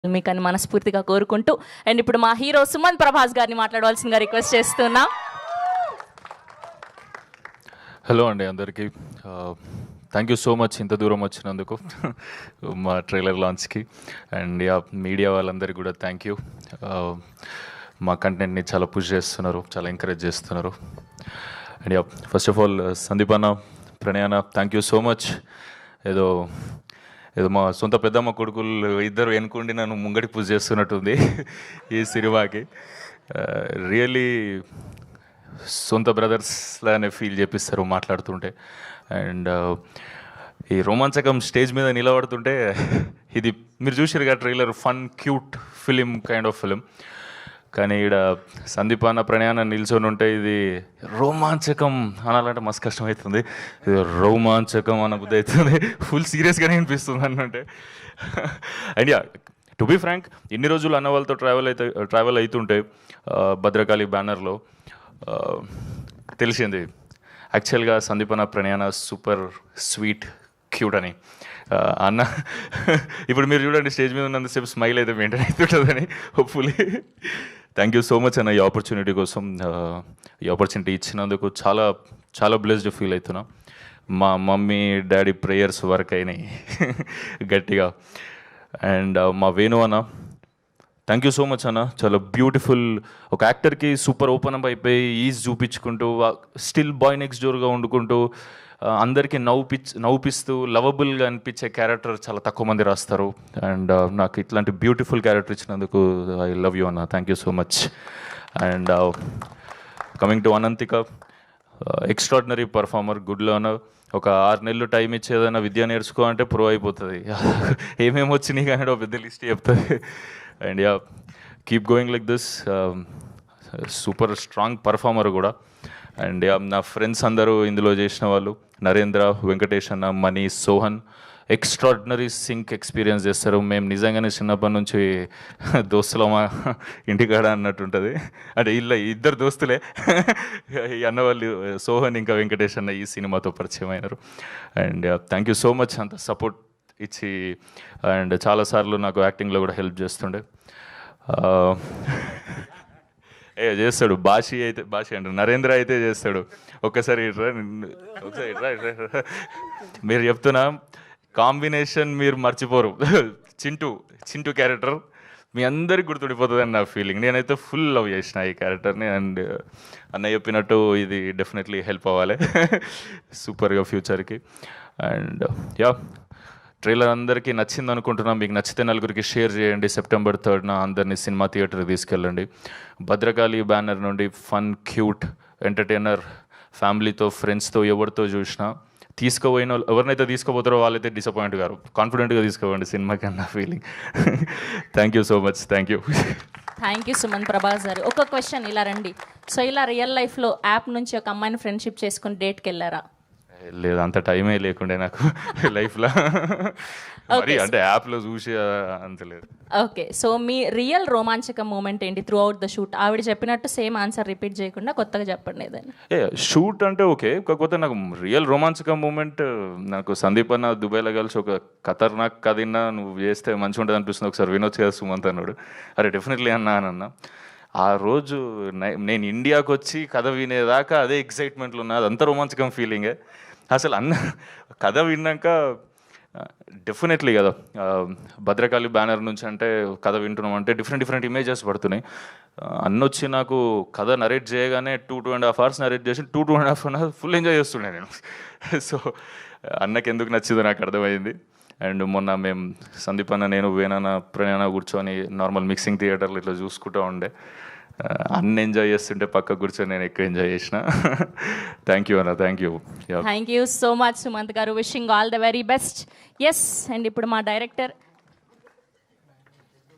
మీకని మనస్ఫూర్తిగా కోరుకుంటూ అండ్ ఇప్పుడు మా హీరో సుమంత్ ప్రభాస్ గారిని మాట్లాడవలసిందిగా రిక్వెస్ట్ చేస్తున్నా. హలో అండి అందరికీ. థ్యాంక్ యూ సో మచ్ ఇంత దూరం వచ్చినందుకు మా ట్రైలర్ లాంచ్కి. అండ్ మీడియా వాళ్ళందరికీ కూడా థ్యాంక్ యూ. మా కంటెంట్ని చాలా పుష్ చేస్తున్నారు, చాలా ఎంకరేజ్ చేస్తున్నారు. And first of all Sandeep అన్న, ప్రణయ్ అన్న, థ్యాంక్ యూ సో మచ్. ఏదో మా సొంత పెద్దమ్మ కొడుకులు ఇద్దరు వెనుకుండి నన్ను ముంగడి పూజ చేస్తున్నట్టుంది ఈ సినిమాకి. రియల్లీ సొంత బ్రదర్స్ లానే ఫీల్ చేపిస్తారు మాట్లాడుతుంటే. అండ్ ఈ రోమాంచకం స్టేజ్ మీద నిలబడుతుంటే ఇది మీరు చూసారుగా trailer, fun cute film kind of film. కానీ ఇక్కడ సందీప్ అన్న, ప్రణయ్ అన్న నిల్చొని ఉంటే ఇది రోమాంచకం అనాలంటే మస్తు కష్టమవుతుంది. ఇది రోమాంచకం అన్న బుద్ధి అవుతుంది, ఫుల్ సీరియస్గానే అనిపిస్తుంది అన్నంటే. అండ్ టు బీ ఫ్రాంక్, ఇన్ని రోజులు అన్న వాళ్ళతో ట్రావెల్ అవుతుంటే భద్రకాళి బ్యానర్లో తెలిసింది యాక్చువల్గా సందీప్ అన్న, ప్రణయ్ అన్న సూపర్ స్వీట్ క్యూట్ అని. అన్న ఇప్పుడు మీరు చూడండి స్టేజ్ మీద ఉన్నంతసేపు స్మైల్ అయితే మెయింటైన్ అవుతుంటుందని hopefully. Thank you so much అన్న ఈ ఆపర్చునిటీ కోసం. ఈ ఆపర్చునిటీ ఇచ్చినందుకు చాలా చాలా బ్లెస్డ్ ఫీల్ అవుతున్నా. మా మమ్మీ డాడీ ప్రేయర్స్ వర్క్ అయినాయి గట్టిగా. అండ్ మా వేణు అన్న, థ్యాంక్ యూ సో మచ్ అన్న. చాలా బ్యూటిఫుల్, ఒక యాక్టర్కి సూపర్ ఓపెన్ అప్ అయిపోయి ఈజ్ చూపించుకుంటూ స్టిల్ బాయ్ నెక్స్ట్ డోర్గా వండుకుంటూ అందరికీ నవ్వుపిస్తూ లవబుల్గా అనిపించే క్యారెక్టర్ చాలా తక్కువ మంది రాస్తారు. అండ్ నాకు ఇట్లాంటి బ్యూటిఫుల్ క్యారెక్టర్ ఇచ్చినందుకు ఐ లవ్ యూ అన్న, thank you so much. And coming to Ananthika, extraordinary performer, good learner. ఒక 6 నెలలు టైం ఇచ్చేదైనా విద్య నేర్చుకో అంటే ప్రో అయిపోతుంది. ఏమేమి వచ్చినాయి కానీ ఒక పెద్ద లిస్ట్ చెప్తుంది. And keep going like this. Super strong performer కూడా. అండ్ నా ఫ్రెండ్స్ అందరూ ఇందులో చేసిన వాళ్ళు, నరేంద్ర, వెంకటేష్ అన్న, Mani, Sohan, extraordinary sync experience చేస్తారు. మేము నిజంగానే చిన్నప్పటి నుంచి దోస్తులమా ఇంటికాడ అన్నట్టుంటుంది. అంటే ఇద్దరు దోస్తులే ఈ అన్న వాళ్ళు, సోహన్ ఇంకా వెంకటేష్ అన్న ఈ సినిమాతో పరిచయం అయినారు. And thank you so much అంత సపోర్ట్ ఇచ్చి. అండ్ చాలాసార్లు నాకు యాక్టింగ్లో కూడా హెల్ప్ చేస్తుండే. చేస్తాడు భాషి అంటే నరేంద్ర అయితే చేస్తాడు. ఒకసారి మీరు చెప్తున్నా కాంబినేషన్ మీరు మర్చిపోరు. చింటూ క్యారెక్టర్ మీ అందరికి గుర్తుండిపోతుంది అని నా ఫీలింగ్. నేనైతే ఫుల్ లవ్ చేసిన ఈ క్యారెక్టర్ని. అండ్ అన్న చెప్పినట్టు ఇది డెఫినెట్లీ హెల్ప్ అవ్వాలి సూపర్గా ఫ్యూచర్కి. అండ్ ట్రైలర్ అందరికీ నచ్చింది అనుకుంటున్నాం. మీకు నచ్చితే నలుగురికి షేర్ చేయండి. September 3rd అందరినీ సినిమా థియేటర్కి తీసుకెళ్ళండి. భద్రకాళి బ్యానర్ నుండి ఫన్ క్యూట్ ఎంటర్టైనర్, ఫ్యామిలీతో ఫ్రెండ్స్తో ఎవరితో చూసినా తీసుకుపోయిన ఎవరినైతే తీసుకుపోతారో వాళ్ళైతే డిసప్పాయింట్ గారు. కాన్ఫిడెంట్గా తీసుకోవండి సినిమాకి అన్న feeling. Thank you so much. Thank you Sumanth Prabhas గారు. ఒక క్వశ్చన్, ఇలా రండి. సో ఇలా రియల్ లైఫ్లో యాప్ నుంచి ఒక అమ్మాయిని ఫ్రెండ్షిప్ చేసుకుని డేట్కి వెళ్ళారా? లేదు, అంత టైమే లేకుండే నాకు లైఫ్లో. మరి అంటే యాప్లో చూసి అంత లేదు. ఓకే, సో మీ రియల్ రోమాంచక మూమెంట్ ఏంటి త్రూ అవుట్ ద షూట్? ఆవిడ చెప్పినట్టు సేమ్ ఆన్సర్ రిపీట్ చేయకుండా కొత్తగా చెప్పండి ఏదైనా. షూట్ అంటే ఓకే, కాకపోతే నాకు రియల్ రోమాంచక మూమెంట్ నాకు సందీప్ అన్న దుబాయ్లో కలిసి ఒక ఖతర్నాక్ కథ విన్నా, నువ్వు చేస్తే మంచిగా ఉంటుంది అనిపిస్తుంది, ఒకసారి వినొచ్చు కదా సుమంత్ అన్నాడు. అరే డెఫినెట్లీ అన్న. ఆ రోజు నేను ఇండియాకి వచ్చి కథ వినేదాకా అదే ఎక్సైట్మెంట్లో ఉన్నా, అదంతా రోమాంచకం ఫీలింగే. అసలు అన్న కథ విన్నాక డెఫినెట్లీ కదా భద్రకాళి బ్యానర్ నుంచి అంటే కథ వింటున్నాం అంటే డిఫరెంట్ ఇమేజెస్ పడుతున్నాయి. అన్న వచ్చి నాకు కథ నరేట్ చేయగానే 2.5 hours నరేట్ చేసి 2.5 hours ఫుల్ ఎంజాయ్ చేస్తుండే నేను. సో అన్నకి ఎందుకు నచ్చిందో నాకు అర్థమైంది. అండ్ మొన్న మేము సందీప్ అన్న, నేను, వేణన్న, ప్రణయ్ కూర్చొని నార్మల్ మిక్సింగ్ థియేటర్లు ఇట్లా చూసుకుంటూ ఉండే. అన్న ఎంజాయ్ చేస్తుంటే పక్క కూర్చొని నేను ఎక్కువ ఎంజాయ్ చేసిన. థ్యాంక్ యూ అన్న, thank you so much Sumanth garu. Wishing all the very best. Yes, and ఇప్పుడు మా డైరెక్టర్